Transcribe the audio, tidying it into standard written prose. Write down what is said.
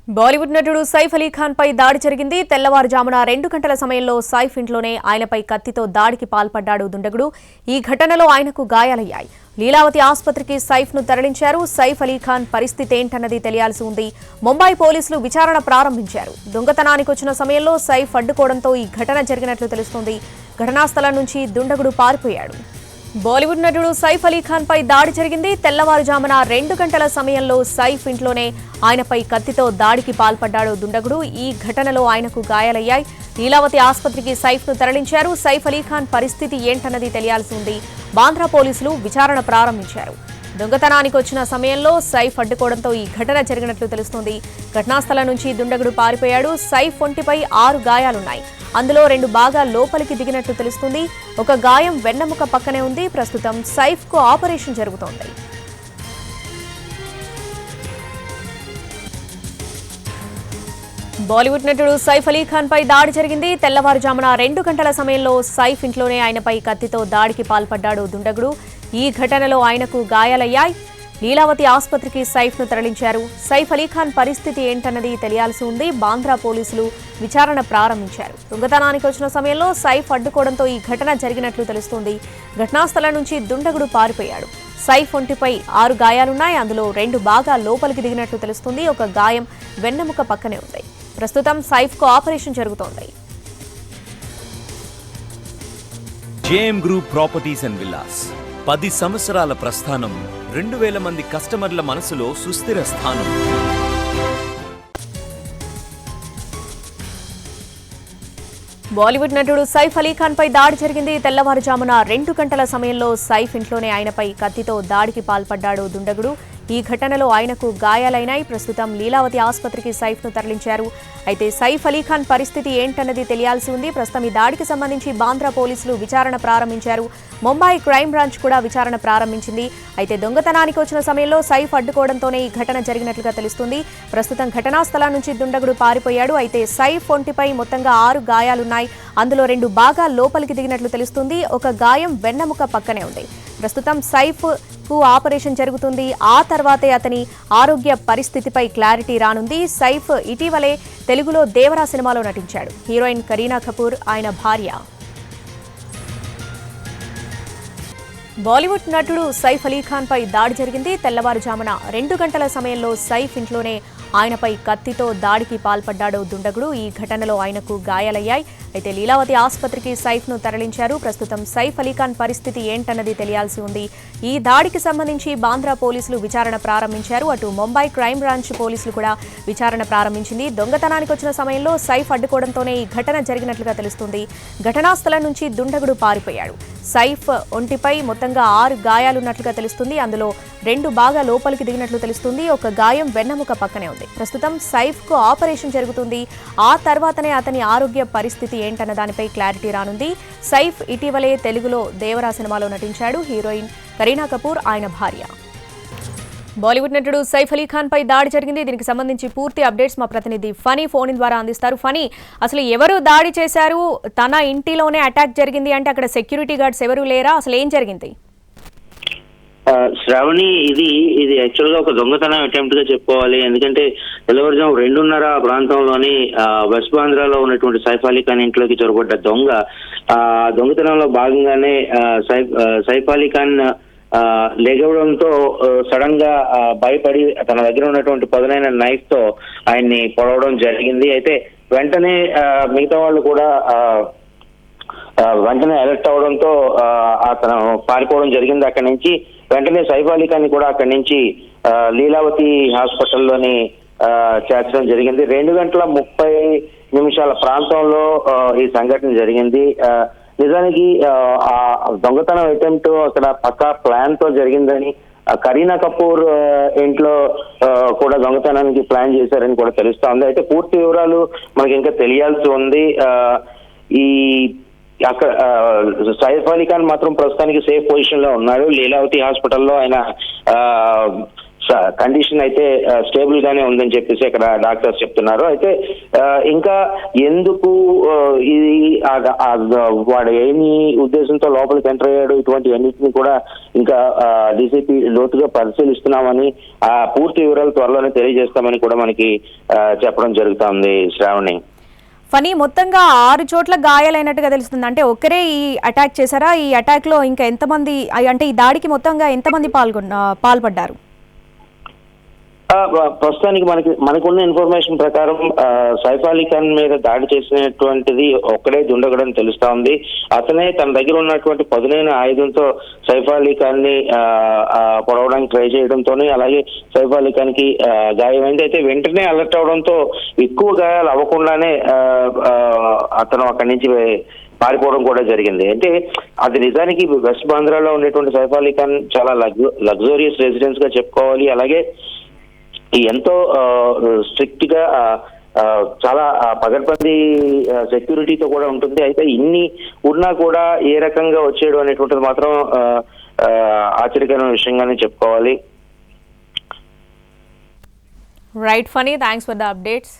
బాలీవుడ్ నటుడు సైఫ్ అలీ ఖాన్ పై దాడి జరిగింది. తెల్లవారుజామున 2 గంటల సమయంలో సైఫ్ ఇంట్లోనే ఆయనపై కత్తితో దాడికి పాల్పడ్డాడు దుండగుడు. ఈ ఘటనలో ఆయనకు గాయాలయ్యాయి. లీలావతి ఆసుపత్రికి సైఫ్ ను తరలించారు. సైఫ్ అలీ ఖాన్ పరిస్థితి ఏంటన్నది తెలియాల్సి ఉంది. ముంబై పోలీసులు విచారణ ప్రారంభించారు. దొంగతనానికి వచ్చిన సమయంలో సైఫ్ అడ్డుకోవడంతో ఈ ఘటన జరిగినట్లు తెలుస్తోంది. ఘటనా స్థలం నుంచి దుండగుడు పారిపోయాడు. బాలీవుడ్ నటుడు సైఫ్ అలీ ఖాన్ పై దాడి జరిగింది. తెల్లవారుజామున 2 గంటల సమయంలో సైఫ్ ఇంట్లోనే ఆయనపై కత్తితో దాడికి పాల్పడ్డాడు దుండగుడు. ఈ ఘటనలో ఆయనకు గాయాలయ్యాయి. లీలావతి ఆసుపత్రికి సైఫ్ ను తరలించారు. సైఫ్ అలీ ఖాన్ పరిస్థితి ఏంటన్నది తెలియాల్సి ఉంది. బాంద్రా పోలీసులు విచారణ ప్రారంభించారు. దొంగతనానికి వచ్చిన సమయంలో సైఫ్ అడ్డుకోవడంతో ఈ ఘటన జరిగినట్లు తెలుస్తోంది. ఘటనా స్థలం నుంచి దుండగుడు పారిపోయాడు. సైఫ్ ఒంటిపై 6 గాయాలున్నాయి. అందులో 2 బాగా లోపలికి దిగినట్లు తెలుస్తుంది. ఒక గాయం వెన్నెముక పక్కనే ఉంది. ప్రస్తుతం సైఫ్ కు ఆపరేషన్ జరుగుతోంది. బాలీవుడ్ నటుడు సైఫ్ అలీ ఖాన్ పై దాడి జరిగింది. తెల్లవారుజామున 2 గంటల సమయంలో సైఫ్ ఇంట్లోనే ఆయనపై కత్తితో దాడికి పాల్పడ్డాడు దుండగుడు. ఈ ఘటనలో ఆయనకు గాయాలయ్యాయి. లీలావతి ఆసుపత్రికి సైఫ్ ను తరలించారు. సైఫ్ అలీ ఖాన్ పరిస్థితి ఏంటన్నది తెలియాల్సి ఉంది. బాంద్రా పోలీసులు విచారణ ప్రారంభించారు. దొంగతనానికి వచ్చిన సమయంలో సైఫ్ అడ్డుకోవడంతో ఈ ఘటన జరిగినట్లు తెలుస్తోంది. ఘటనా స్థలం నుంచి దుండగుడు పారిపోయాడు. సైఫ్ ఒంటిపై 6 గాయాలున్నాయి. అందులో 2 బాగా లోపలికి దిగినట్లు తెలుస్తుంది. ఒక గాయం వెన్నెముక పక్కనే ఉంది. ప్రస్తుతం సైఫ్ కు ఆపరేషన్ జరుగుతోంది. JM group properties and villas 10 సంవత్సరాల ప్రస్థానం, 2000 మంది కస్టమర్ల మనసులో సుస్థిర స్థానం. బాలీవుడ్ నటుడు సైఫ్ అలీ ఖాన్ పై దాడి జరిగింది. తెల్లవారుజామున 2 గంటల సమయంలో సైఫ్ ఇంట్లోనే ఆయనపై కత్తితో దాడికి పాల్పడ్డాడు దుండగుడు. ఈ ఘటనలో ఆయనకు గాయాలైనాయి. ప్రస్తుతం లీలావతి ఆసుపత్రికి సైఫ్ ను తరలించారు. అయితే సైఫ్ అలీ ఖాన్ పరిస్థితి ఏంటన్నది తెలియాల్సి ఉంది. ప్రస్తుతం ఈ దాడికి సంబంధించి బాంద్రా పోలీసులు విచారణ ప్రారంభించారు. ముంబై క్రైమ్ బ్రాంచ్ కూడా విచారణ ప్రారంభించింది. అయితే దొంగతనానికి వచ్చిన సమయంలో సైఫ్ అడ్డుకోవడంతోనే ఈ ఘటన జరిగినట్లుగా తెలుస్తుంది. ప్రస్తుతం ఘటనా స్థలం నుంచి దుండగుడు పారిపోయాడు. అయితే సైఫ్ ఒంటిపై మొత్తంగా 6 గాయాలున్నాయి. అందులో 2 బాగా లోపలికి దిగినట్లు తెలుస్తుంది. ఒక గాయం వెన్నెముక పక్కనే ఉంది. ప్రస్తుతం సైఫ్ కు ఆపరేషన్ జరుగుతుంది. ఆ తర్వాతే అతని ఆరోగ్య పరిస్థితిపై క్లారిటీ రానుంది. సైఫ్ ఇటీవలే తెలుగులో దేవరా సినిమాలో నటించాడు. హీరోయిన్ కరీనా కపూర్ ఆయన భార్య. బాలీవుడ్ నటుడు సైఫ్ అలీ ఖాన్ పై దాడి జరిగింది. తెల్లవారుజామున 2 గంటల సమయంలో సైఫ్ ఇంట్లోనే ఆయనపై కత్తితో దాడికి పాల్పడ్డాడు దుండగుడు. ఈ ఘటనలో ఆయనకు గాయాలయ్యాయి. అయితే లీలావతి ఆసుపత్రికి సైఫ్ ను తరలించారు. ప్రస్తుతం సైఫ్ అలీ ఖాన్ పరిస్థితి ఏంటన్నది తెలియాల్సి ఉంది. ఈ దాడికి సంబంధించి బాంద్రా పోలీసులు విచారణ ప్రారంభించారు. అటు ముంబై క్రైమ్ బ్రాంచ్ పోలీసులు కూడా విచారణ ప్రారంభించింది. దొంగతనానికి వచ్చిన సమయంలో సైఫ్ అడ్డుకోవడంతోనే ఈ ఘటన జరిగినట్లుగా తెలుస్తుంది. ఘటనా స్థలం నుంచి దుండగుడు పారిపోయాడు. సైఫ్ ఒంటిపై మొత్తంగా 6 గాయాలున్నట్లుగా తెలుస్తుంది. అందులో 2 బాగా లోపలికి దిగినట్లు తెలుస్తుంది. ఒక గాయం వెన్నెముక పక్కనే ఉంది. ప్రస్తుతం సైఫ్ కు ఆపరేషన్ జరుగుతుంది. ఆ తర్వాతనే అతని ఆరోగ్య పరిస్థితి ఏంటన్న దానిపై క్లారిటీ రానుంది. సైఫ్ ఇటీవలే తెలుగులో దేవరా సినిమాలో నటించాడు. హీరోయిన్ కరీనా కపూర్ ఆయన భార్య. బాలీవుడ్ నటుడు సైఫ్ అలీ ఖాన్ పై దాడి జరిగింది. దీనికి సంబంధించి పూర్తి అప్డేట్స్ మా ప్రతినిధి ఫనీ ఫోన్ ద్వారా అందిస్తారు. ఫనీ, అసలు ఎవరు దాడి చేశారు? తన ఇంటిలోనే అటాక్ జరిగింది అంటే అక్కడ సెక్యూరిటీ గార్డ్స్ ఎవరు లేరా? అసలు ఏం జరిగింది? శ్రావణి, ఇది యాక్చువల్ గా ఒక దొంగతనం అటెంప్ట్ గా చెప్పుకోవాలి. ఎందుకంటే తెల్లవారుజాము 2:30 ప్రాంతంలోని వెస్ట్ బాంద్రాలో ఉన్నటువంటి సైఫ్ అలీ ఖాన్ ఇంట్లోకి చొరబడ్డ దొంగతనంలో భాగంగానే సైఫ్ అలీ ఖాన్ లెగవడంతో సడన్ గా భయపడి తన దగ్గర ఉన్నటువంటి పదునైన నైఫ్ తో ఆయన్ని పొడవడం జరిగింది. అయితే వెంటనే మిగతా వాళ్ళు కూడా వెంటనే అలర్ట్ అవడంతో అతను పారిపోవడం జరిగింది. అక్కడి నుంచి వెంటనే సైఫ్ అలీ ఖాన్ కూడా అక్కడి నుంచి లీలావతి హాస్పిటల్లోని చేర్చడం జరిగింది. 2:30 ప్రాంతంలో ఈ సంఘటన జరిగింది. నిజానికి ఆ దొంగతనం అటెంప్ట్ అక్కడ పక్కా ప్లాన్ తో జరిగిందని, కరీనా కపూర్ ఇంట్లో కూడా దొంగతనానికి ప్లాన్ చేశారని కూడా తెలుస్తా ఉంది. అయితే పూర్తి వివరాలు మనకి ఇంకా తెలియాల్సి ఉంది. ఈ అక్కడ సైఫ్ అలీ ఖాన్ మాత్రం ప్రస్తుతానికి సేఫ్ పొజిషన్ లో ఉన్నాడు. లీలావతి హాస్పిటల్లో ఆయన కండిషన్ అయితే స్టేబుల్ గానే ఉందని చెప్పేసి ఇక్కడ డాక్టర్స్ చెప్తున్నారు. అయితే ఇంకా ఎందుకు ఇది వాడు ఏమి ఉద్దేశంతో లోపలికి ఎంటర్ అయ్యాడు, ఇటువంటి అన్నింటినీ కూడా ఇంకా డీసీపీ లోతుగా పరిశీలిస్తున్నామని, పూర్తి వివరాలు త్వరలోనే తెలియజేస్తామని కూడా మనకి చెప్పడం జరుగుతుంది. శ్రావణి, ఫనీ మొత్తంగా 6 చోట్ల గాయాలైనట్టుగా తెలుస్తుంది. అంటే ఒక్కరే ఈ అటాక్ చేశారా? ఈ అటాక్ లో ఇంకా ఎంతమంది, అంటే ఈ దాడికి మొత్తంగా ఎంతమంది పాల్పడ్డారు? ప్రస్తుతానికి మనకున్న ఇన్ఫర్మేషన్ ప్రకారం సైఫ్ అలీ ఖాన్ మీద దాడి చేసినటువంటిది ఒక్కడే దుండగుడు అని తెలుస్తా ఉంది. అతనే తన దగ్గర ఉన్నటువంటి పదునైన ఆయుధంతో సైఫ్ అలీ ఖాన్ ని పొడవడానికి ట్రై చేయడంతోనే, అలాగే సైఫ్ అలీ ఖాన్ కి గాయమైంది. అయితే వెంటనే అలర్ట్ అవడంతో ఎక్కువ గాయాలు అవ్వకుండానే అతను అక్కడి నుంచి పారిపోవడం కూడా జరిగింది. అంటే అది నిజానికి వెస్ట్ బాంద్రాలో ఉండేటువంటి సైఫ్ అలీ ఖాన్ చాలా లగ్జూరియస్ రెసిడెన్స్ గా చెప్పుకోవాలి. అలాగే ఎంతో స్ట్రిక్ట్ గా చాలా పగడ్బందీ సెక్యూరిటీతో కూడా ఉంటుంది. అయితే ఇన్ని ఉన్నా కూడా ఏ రకంగా వచ్చేయడం అనేటువంటిది మాత్రం ఆశ్చర్యకరమైన విషయంగానే చెప్పుకోవాలి. Right funny, thanks for the updates.